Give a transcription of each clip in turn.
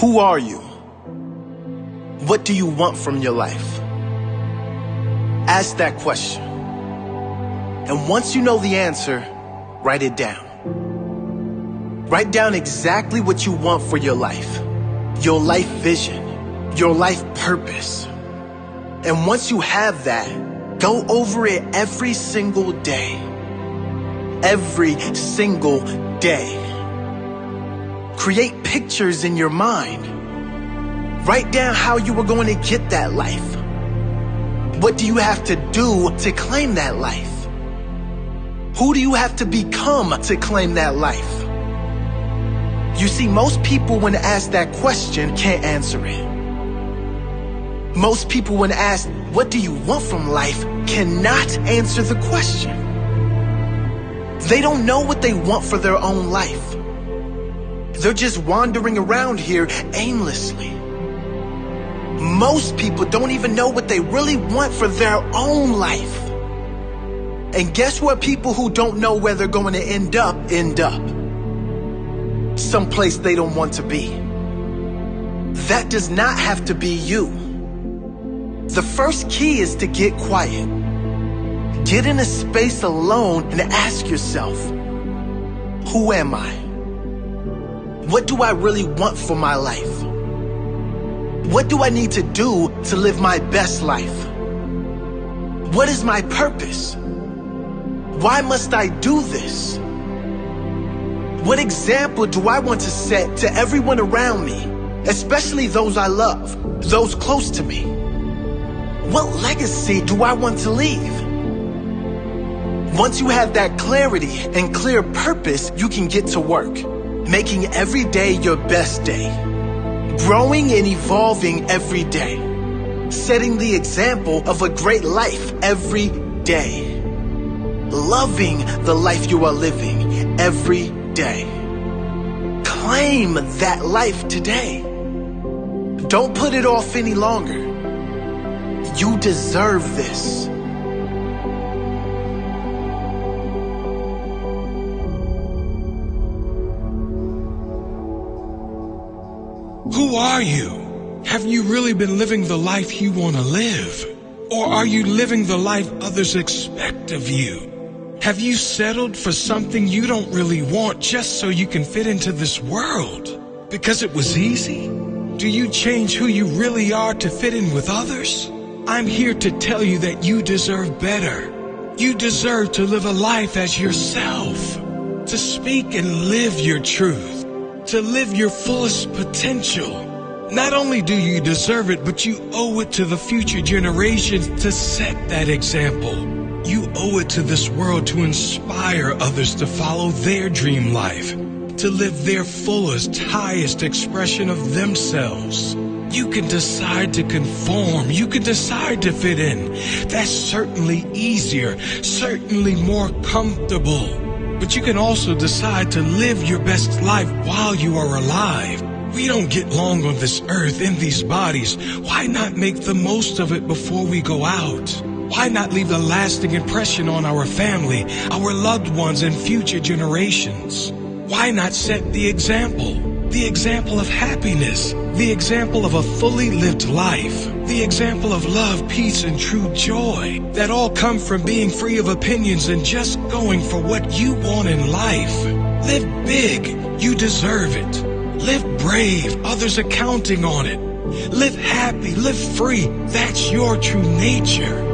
Who are you? What do you want from your life? Ask that question. And once you know the answer, write it down. Write down exactly what you want for your life vision, your life purpose. And once you have that, go over it every single day. Every single day. Create pictures in your mind. Write down how you are going to get that life. What do you have to do to claim that life? Who do you have to become to claim that life? You see, most people when asked that question can't answer it. Most people when asked, what do you want from life, cannot answer the question. They don't know what they want for their own life. They're just wandering around here aimlessly. Most people don't even know what they really want for their own life. And guess what? People who don't know where they're going to end up. Someplace they don't want to be. That does not have to be you. The first key is to get quiet. Get in a space alone and ask yourself, who am I? What do I really want for my life? What do I need to do to live my best life? What is my purpose? Why must I do this? What example do I want to set to everyone around me, especially those I love, those close to me? What legacy do I want to leave? Once you have that clarity and clear purpose, you can get to work, making every day your best day, growing and evolving every day, setting the example of a great life every day, loving the life you are living every day. Claim that life today. Don't put it off any longer. You deserve this. Who are you? Have you really been living the life you want to live? Or are you living the life others expect of you? Have you settled for something you don't really want just so you can fit into this world? Because it was easy? Do you change who you really are to fit in with others? I'm here to tell you that you deserve better. You deserve to live a life as yourself, to speak and live your truth, to live your fullest potential. Not only do you deserve it, but you owe it to the future generations to set that example. You owe it to this world to inspire others to follow their dream life, to live their fullest, highest expression of themselves. You can decide to conform. You can decide to fit in. That's certainly easier, certainly more comfortable. But you can also decide to live your best life while you are alive. We don't get long on this earth in these bodies. Why not make the most of it before we go out? Why not leave a lasting impression on our family, our loved ones, and future generations? Why not set the example of happiness, the example of a fully lived life, the example of love, peace, and true joy that all come from being free of opinions and just going for what you want in life? Live big, you deserve it. Live brave, others are counting on it. Live happy, live free, that's your true nature.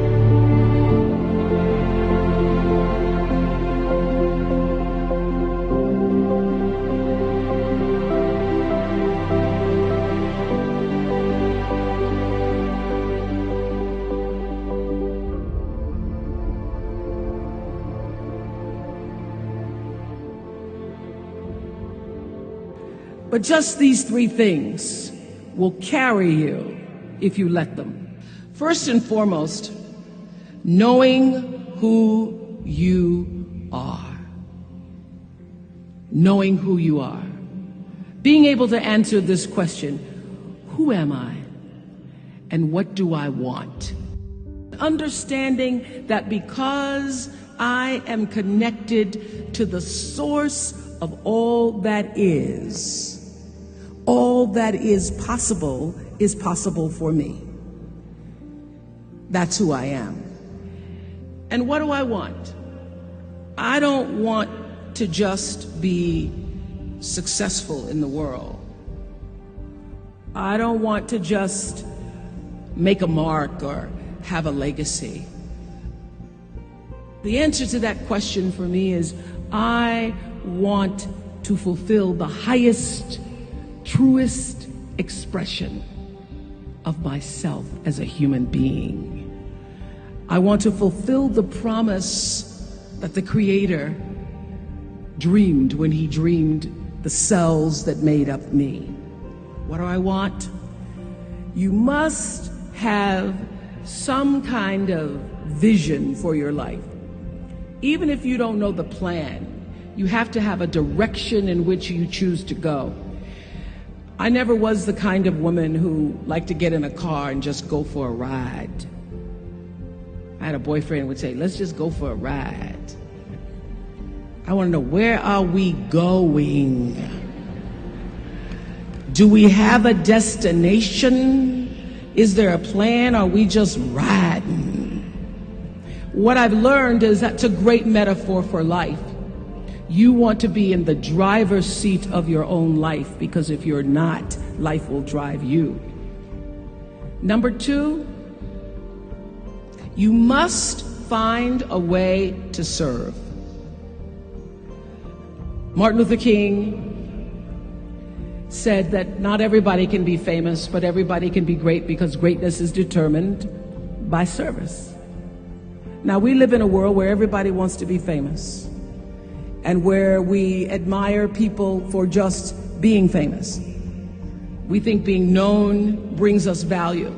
But just these three things will carry you if you let them. First and foremost, knowing who you are. Knowing who you are. Being able to answer this question, who am I? And what do I want? Understanding that because I am connected to the source of all that is, all that is possible for me. That's who I am. And what do I want? I don't want to just be successful in the world. I don't want to just make a mark or have a legacy. The answer to that question for me is I want to fulfill the highest, truest expression of myself as a human being. I want to fulfill the promise that the Creator dreamed when He dreamed the cells that made up me. What do I want? You must have some kind of vision for your life. Even if you don't know the plan, you have to have a direction in which you choose to go. I never was the kind of woman who liked to get in a car and just go for a ride. I had a boyfriend who would say, let's just go for a ride. I want to know, where are we going? Do we have a destination? Is there a plan? Or are we just riding? What I've learned is that's a great metaphor for life. You want to be in the driver's seat of your own life, because if you're not, life will drive you. Number 2, you must find a way to serve. Martin Luther King said that not everybody can be famous, but everybody can be great, because greatness is determined by service. Now, we live in a world where everybody wants to be famous and where we admire people for just being famous. We think being known brings us value.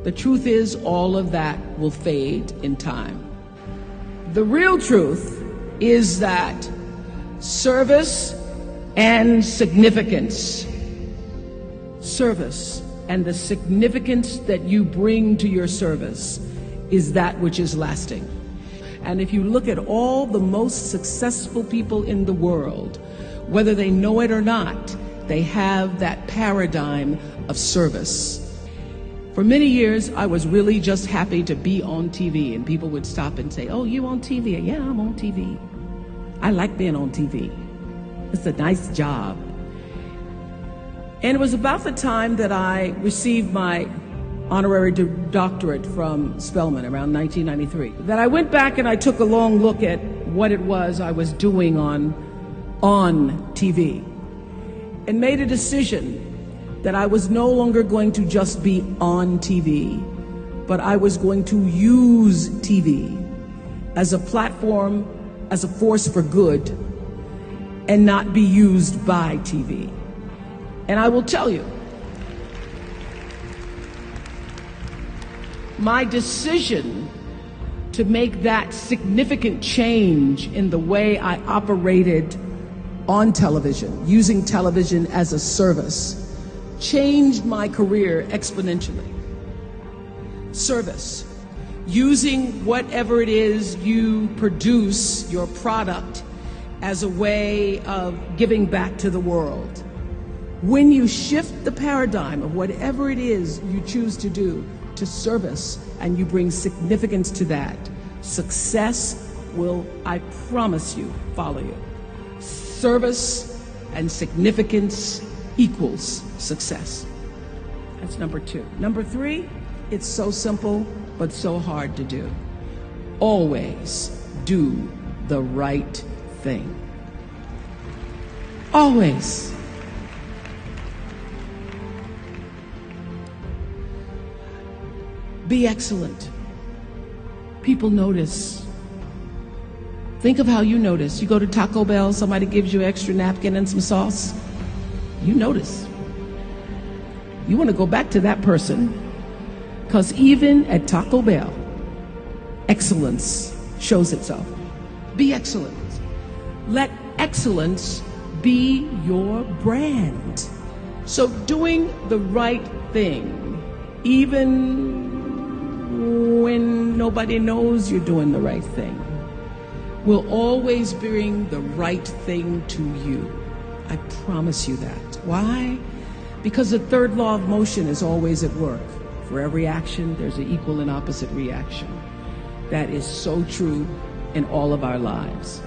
The truth is, all of that will fade in time. The real truth is that service and significance, service and the significance that you bring to your service is that which is lasting. And if you look at all the most successful people in the world, whether they know it or not, they have that paradigm of service. For many years, I was really just happy to be on TV, and people would stop and say, oh, you on TV? Yeah, I'm on TV. I like being on TV. It's a nice job. And it was about the time that I received my honorary doctorate from Spelman around 1993 that I went back and I took a long look at what it was I was doing on TV and made a decision that I was no longer going to just be on TV, but I was going to use TV as a platform, as a force for good, and not be used by TV. And I will tell you, my decision to make that significant change in the way I operated on television, using television as a service, changed my career exponentially. Service, using whatever it is you produce, your product, as a way of giving back to the world. When you shift the paradigm of whatever it is you choose to do to service, and you bring significance to that, success will, I promise you, follow you. Service and significance equals success. That's number 2. Number 3, it's so simple, but so hard to do. Always do the right thing. Always. Be excellent. People notice. Think of how you notice. You go to Taco Bell, somebody gives you an extra napkin and some sauce. You notice. You want to go back to that person, because even at Taco Bell, excellence shows itself. Be excellent. Let excellence be your brand. So doing the right thing, even when nobody knows you're doing the right thing, will always bring the right thing to you. I promise you that. Why? Because the third law of motion is always at work. For every action, there's an equal and opposite reaction. That is so true in all of our lives.